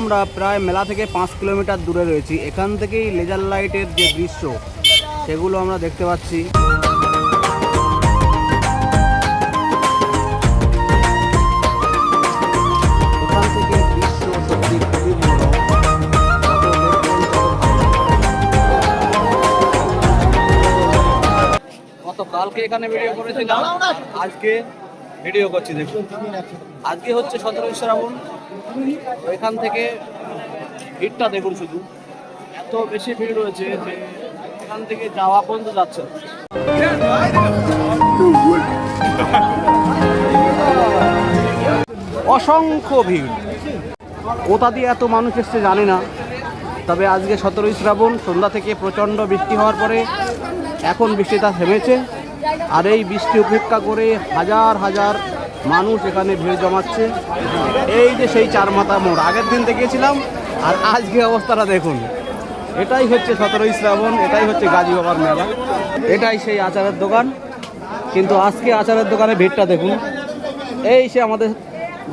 আমরা প্রায় মেলা থেকে 5 কিলোমিটার দূরে রয়েছি। এখান থেকেই লেজার লাইটের যে দৃশ্য সেগুলো আমরা দেখতে পাচ্ছি। এখান থেকে দৃশ্য সত্যি খুবই মনোরম। গতকালকে এখানে ভিডিও করেছিলাম, আজকে ভিডিও করছি। দেখুন আজকে হচ্ছে 17 শ্রাবণ। এখান থেকে ভিড়টা দেখুন, শুধু এত বেশি ভিড় রয়েছে যে এখান থেকে যাওয়া পর্যন্ত যাচ্ছে। অসংখ্য ভিড়, কোথা দিয়ে এত মানুষ এসছে জানি না। তবে আজকে 17 শ্রাবণ, সন্ধ্যা থেকে প্রচণ্ড বৃষ্টি হওয়ার পরে এখন বৃষ্টিটা থেমেছে। আর এই বৃষ্টি উপেক্ষা করে হাজার হাজার মানুষ এখানে ভিড় জমাচ্ছে। এই যে সেই চারমাথা মোড় আগের দিন দেখেছিলাম, আর আজকে অবস্থাটা দেখুন। এটাই হচ্ছে 17 শ্রাবণ, এটাই হচ্ছে গাজী বাবার মেলা, এটাই সেই আচারের দোকান। কিন্তু আজকে আচারের দোকানে ভিড়টা দেখুন। এই সে আমাদের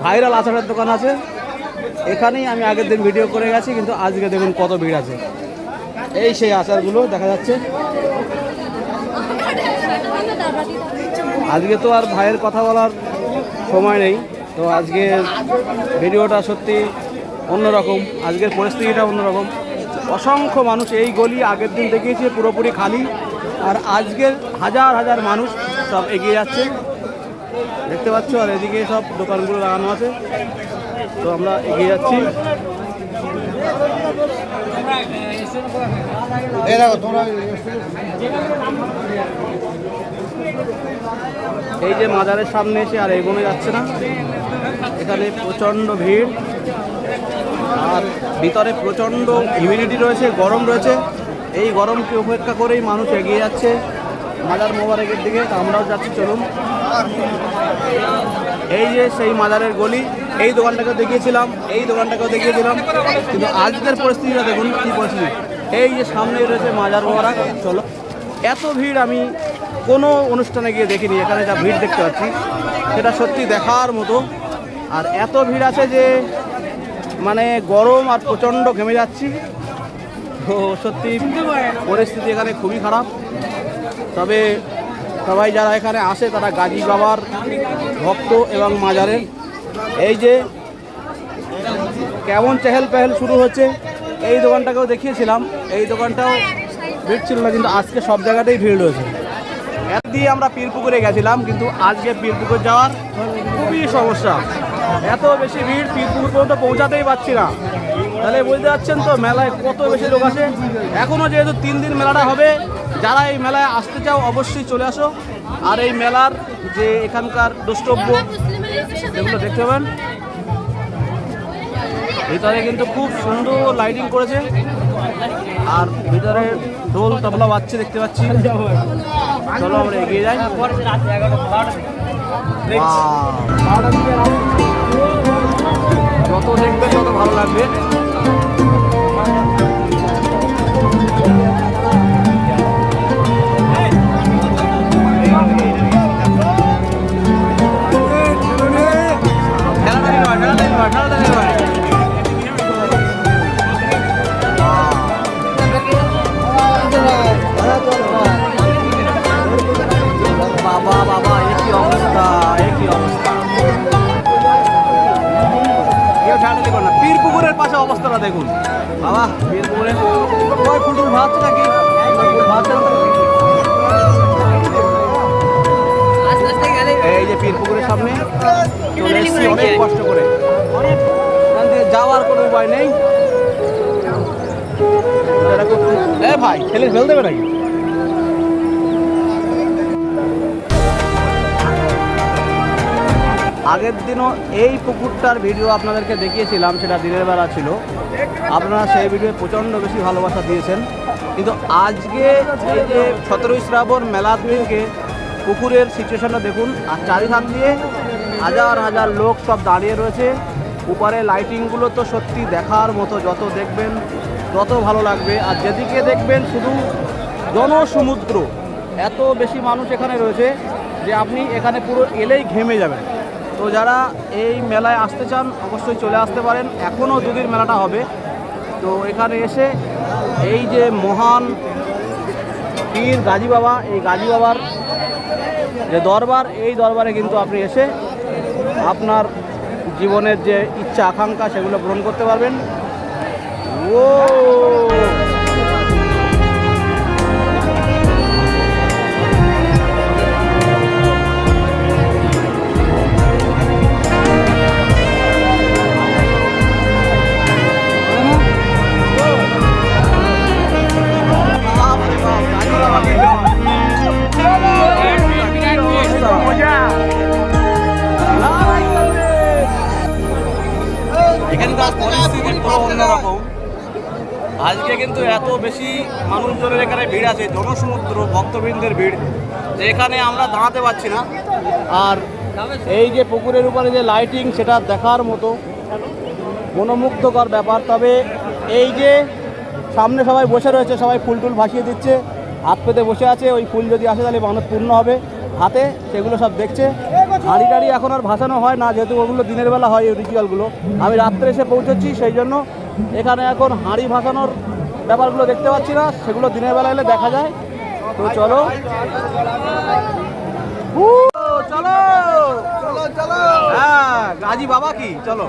ভাইরাল আচারের দোকান আছে, এখানেই আমি আগের দিন ভিডিও করে গেছি, কিন্তু আজকে দেখুন কত ভিড় আছে। এই সেই আচারগুলো দেখা যাচ্ছে। আজকে তো আর ভাইয়ের কথা বলার সময় নেই, তো আজকে ভিডিওটা সত্যি অন্যরকম, আজকের পরিস্থিতিটা অন্যরকম। অসংখ্য মানুষ, এই গলি আগের দিন দেখিয়েছে পুরোপুরি খালি, আর আজকের হাজার হাজার মানুষ সব এগিয়ে যাচ্ছে, দেখতে পাচ্ছ। আর এদিকে সব দোকানগুলো লাগানো আছে, তো আমরা এগিয়ে যাচ্ছি। এই যে মাজারের সামনে এসে আর এগোনো যাচ্ছে না, এখানে প্রচণ্ড ভিড়, আর ভিতরে প্রচণ্ড হিউমিডিটি রয়েছে, গরম রয়েছে। এই গরমকে উপেক্ষা করেই মানুষ এগিয়ে যাচ্ছে মাজার মোবারকের দিকে। আমরাও যাচ্ছি, চলুন। এই যে সেই মাজারের গলি, এই দোকানটাকেও দেখিয়েছিলাম, এই দোকানটাকেও দেখিয়েছিলাম, কিন্তু আজকের পরিস্থিতিটা দেখুন কী পরিস্থিতি। এই যে সামনেই রয়েছে মাজার মোবারক। চলো, এত ভিড় আমি কোনো অনুষ্ঠানে গিয়ে দেখিনি। এখানে যা ভিড় দেখতে পাচ্ছি সেটা সত্যি দেখার মতো। আর এত ভিড় আছে যে মানে গরম আর প্রচণ্ড ঘেমে যাচ্ছি। তো সত্যি পরিস্থিতি এখানে খুবই খারাপ। তবে সবাই যারা এখানে আসে তারা গাজী বাবার ভক্ত এবং মাজারের। এই যে কেমন চেহেল পেহেল শুরু হচ্ছে। এই দোকানটাকেও দেখিয়েছিলাম, এই দোকানটাও ভিড় ছিল না, কিন্তু আজকে সব জায়গাতেই ভিড় রয়েছে। এত দিয়ে আমরা পীরপুকুরে গেছিলাম, কিন্তু আজকে পীরপুকুর যাওয়ার খুবই সমস্যা। এত বেশি ভিড়, পীরপুকুর পর্যন্ত পৌঁছাতেই পারছি না। তাহলে বুঝতে পারছেন তো মেলায় কত বেশি লোক আসে। এখনও যেহেতু 3 দিন মেলাটা হবে, যারা এই মেলায় আসতে চাও অবশ্যই চলে আসো। আর এই মেলার যে এখানকার দ্রষ্টব্য সেগুলো দেখতে পাবেন। ভিতরে কিন্তু খুব সুন্দর লাইটিং করেছে, আর ভিতরে ঢোল তবলা বাজছে দেখতে পাচ্ছি। চলো আমরা এগিয়ে যাই। যত দেখবে তত ভালো লাগবে। বাবা বাবা, একই অবস্থা, একই অবস্থা। কেউ ছাড়া দেখুন না, পীরপুকুরের পাশে অবস্থাটা দেখুন। বাবা, পীরপুকুরে ওই ফুটুল ভাবছে নাকি এই যে পীরপুকুরের সামনে চলে এসেছি অনেক কষ্ট করে। এখান থেকে যাওয়ার কোনো উপায় নেই। ভাই ছেলে ফেল দেবে নাকি? আগের দিনও এই পুকুরটার ভিডিও আপনাদেরকে দেখিয়েছিলাম, সেটা দিনের বেলা ছিল। আপনারা সেই ভিডিও প্রচণ্ড বেশি ভালোবাসা দিয়েছেন। কিন্তু আজকে এই যে 17 শ্রাবণ মেলার দিনকে পুকুরের সিচুয়েশনটা দেখুন। আর চারিধার দিয়ে হাজার হাজার লোক সব দাঁড়িয়ে রয়েছে। উপরে লাইটিংগুলো তো সত্যি দেখার মতো, যত দেখবেন তত ভালো লাগবে। আর যেদিকে দেখবেন শুধু জনসমুদ্র, এত বেশি মানুষ এখানে রয়েছে যে আপনি এখানে পুরো এলেই ঘেমে যাবেন। তো যারা এই মেলায় আসতে চান অবশ্যই চলে আসতে পারেন, এখনও দুদিন মেলাটা হবে। তো এখানে এসে এই যে মহান পীর গাজী বাবা, এই গাজী বাবার যে দরবার, এই দরবারে কিন্তু আপনি এসে আপনার জীবনের যে ইচ্ছা আকাঙ্ক্ষা সেগুলো পূরণ করতে পারবেন। ও এখানকার পরিস্থিতি পুরো অন্যরকম। আজকে কিন্তু এত বেশি মানুষজনের এখানে ভিড় আছে, জনসমুদ্র ভক্তবৃন্দের ভিড়, যে এখানে আমরা দাঁড়াতে পারছি না। আর এই যে পুকুরের উপরে যে লাইটিং, সেটা দেখার মতো মনোমুগ্ধকর ব্যাপার। তবে এই যে সামনে সবাই বসে রয়েছে, সবাই ফুল টুল ভাসিয়ে দিচ্ছে, হাত পেতে বসে আছে। ওই ফুল যদি আসে তাহলে মানত পূর্ণ হবে হাতে, সেগুলো সব দেখছে। হাঁড়ি টাড়ি এখন আর ভাসানো হয় না, যেহেতু ওগুলো দিনের বেলা হয় এই রিচুয়ালগুলো। আমি রাত্রে এসে পৌঁছেছি, সেই জন্য এখানে এখন হাঁড়ি ভাসানোর ব্যাপারগুলো দেখতে পাচ্ছি না, সেগুলো দিনের বেলা এলে দেখা যায়। তো চলো চলো চলো চলো, হ্যাঁ গাজী বাবা কি, চলো।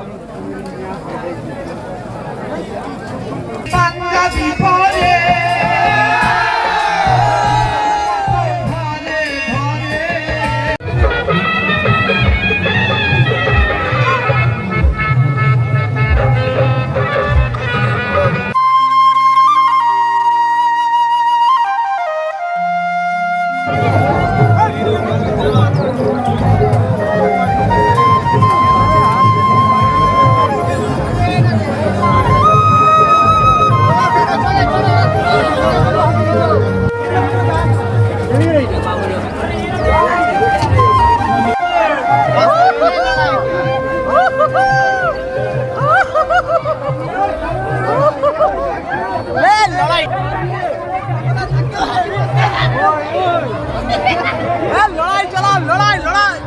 লড়াই চলা, লড়াই লড়াই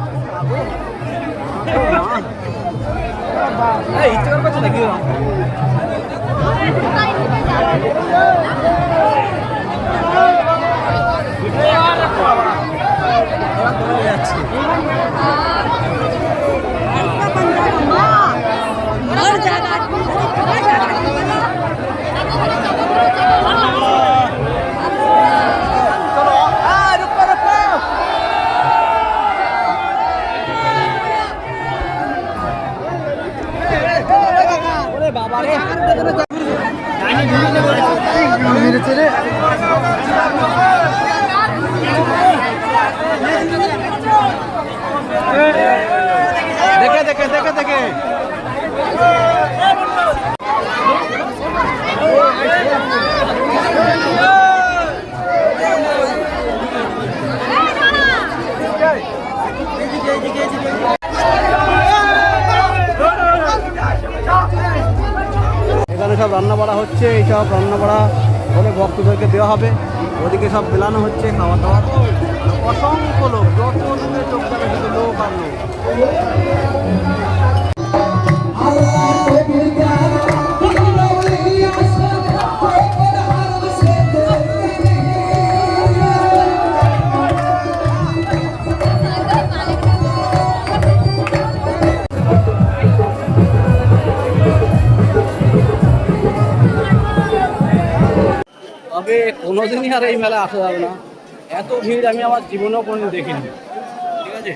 ইচ্ছে করছে নাকি দেখে দেখে দেখে দেখে এখানে সব রান্না বাড়া হচ্ছে, এইসব রান্না বাড়া বলে ভক্তদেরকে দেওয়া হবে। ওদিকে সব মেলানো হচ্ছে, খাওয়া দাওয়া। অসংখ্য লোক, যত দূরে চোখ যাবে শুধু লোক আর লোক। তবে কোনোদিনই আর এই মেলা আসা যাবে না, এত ভিড় আমি আমার জীবনেও কোনোদিন দেখিনি। ঠিক আছে।